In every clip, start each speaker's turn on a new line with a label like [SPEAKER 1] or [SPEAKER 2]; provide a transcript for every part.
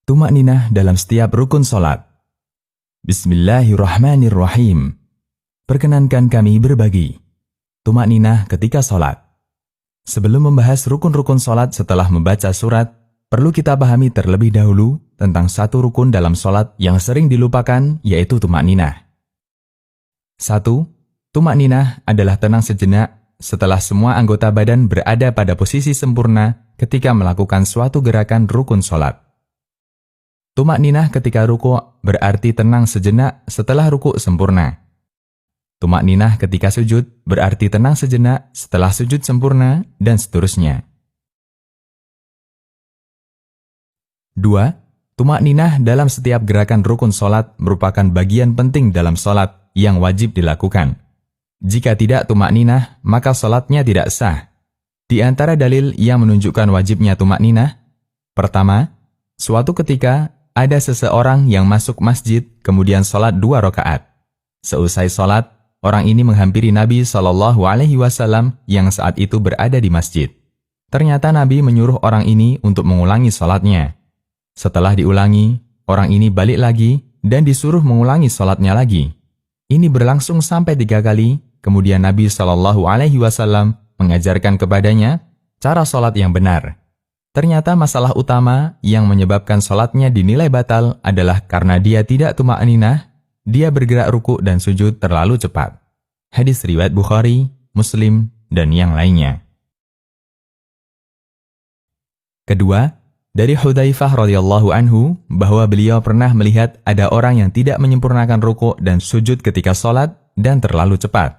[SPEAKER 1] Tumakninah dalam setiap rukun solat. Bismillahirrahmanirrahim. Perkenankan kami berbagi tumakninah ketika solat. Sebelum membahas rukun-rukun solat setelah membaca surat, perlu kita pahami terlebih dahulu tentang satu rukun dalam solat yang sering dilupakan, yaitu tumakninah. 1. Tumakninah adalah tenang sejenak setelah semua anggota badan berada pada posisi sempurna ketika melakukan suatu gerakan rukun solat. Tumakninah ketika ruku' berarti tenang sejenak setelah ruku' sempurna. Tumakninah ketika sujud berarti tenang sejenak setelah sujud sempurna, dan seterusnya. 2. Tumakninah dalam setiap gerakan rukun solat merupakan bagian penting dalam solat yang wajib dilakukan. Jika tidak tumakninah, maka solatnya tidak sah. Di antara dalil yang menunjukkan wajibnya tumakninah, pertama, suatu ketika ada seseorang yang masuk masjid kemudian sholat 2 rakaat. Seusai sholat, orang ini menghampiri Nabi SAW yang saat itu berada di masjid. Ternyata Nabi menyuruh orang ini untuk mengulangi sholatnya. Setelah diulangi, orang ini balik lagi dan disuruh mengulangi sholatnya lagi. Ini berlangsung sampai 3 kali, kemudian Nabi SAW mengajarkan kepadanya cara sholat yang benar. Ternyata masalah utama yang menyebabkan sholatnya dinilai batal adalah karena dia tidak tumakninah, dia bergerak ruku' dan sujud terlalu cepat. Hadis riwayat Bukhari, Muslim, dan yang lainnya. Kedua, dari Hudzaifah radhiyallahu anhu bahwa beliau pernah melihat ada orang yang tidak menyempurnakan ruku' dan sujud ketika sholat dan terlalu cepat.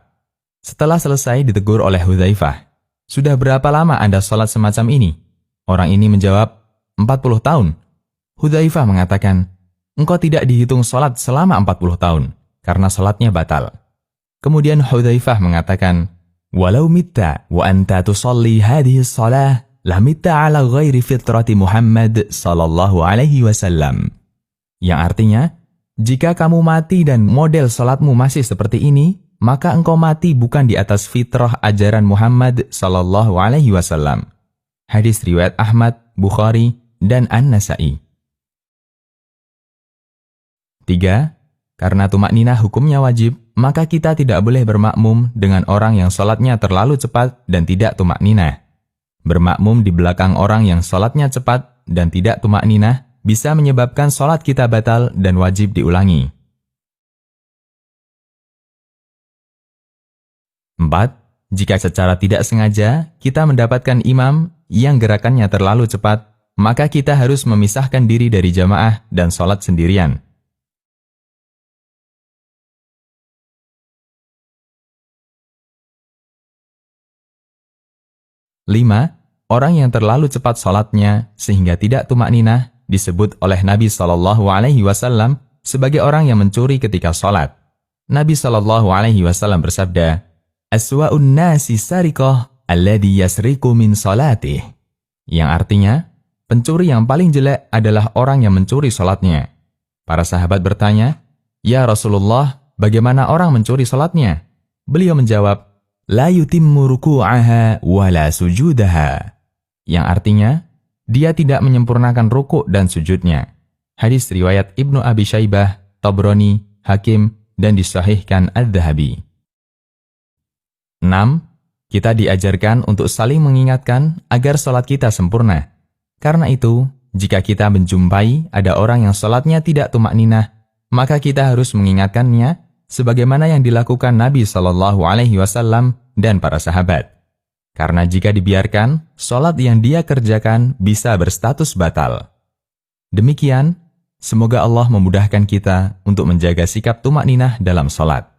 [SPEAKER 1] Setelah selesai ditegur oleh Hudzaifah, "Sudah berapa lama Anda sholat semacam ini?" Orang ini menjawab, 40 tahun. Hudzaifah mengatakan, "Engkau tidak dihitung sholat selama 40 tahun, karena sholatnya batal." Kemudian Hudzaifah mengatakan, "Walau mitta wa anta tusalli hadhihi shalah, la mitta ala ghairi fitrati Muhammad sallallahu alaihi wasallam." Yang artinya, jika kamu mati dan model sholatmu masih seperti ini, maka engkau mati bukan di atas fitrah ajaran Muhammad sallallahu alaihi wasallam. Hadis riwayat Ahmad, Bukhari, dan An-Nasa'i. 3. Karena tumakninah hukumnya wajib, maka kita tidak boleh bermakmum dengan orang yang sholatnya terlalu cepat dan tidak tumakninah. Bermakmum di belakang orang yang sholatnya cepat dan tidak tumakninah bisa menyebabkan sholat kita batal dan wajib diulangi. 4. Jika secara tidak sengaja kita mendapatkan imam yang gerakannya terlalu cepat, maka kita harus memisahkan diri dari jamaah dan sholat sendirian. 5. Orang yang terlalu cepat sholatnya sehingga tidak tumakninah disebut oleh Nabi SAW sebagai orang yang mencuri ketika sholat. Nabi SAW bersabda, "Aswa'un nasi sariqah alladhi yasriqu min salatih." Yang artinya, pencuri yang paling jelek adalah orang yang mencuri sholatnya. Para sahabat bertanya, "Ya Rasulullah, bagaimana orang mencuri sholatnya?" Beliau menjawab, "La yutimmu ruku'aha wa la sujudaha." Yang artinya, dia tidak menyempurnakan ruku' dan sujudnya. Hadis riwayat Ibnu Abi Syaibah, Tabrani, Hakim, dan disahihkan Adz-Dzahabi. 6. Kita diajarkan untuk saling mengingatkan agar sholat kita sempurna. Karena itu, jika kita menjumpai ada orang yang sholatnya tidak tumakninah, maka kita harus mengingatkannya sebagaimana yang dilakukan Nabi SAW dan para sahabat. Karena jika dibiarkan, sholat yang dia kerjakan bisa berstatus batal. Demikian, semoga Allah memudahkan kita untuk menjaga sikap tumakninah dalam sholat.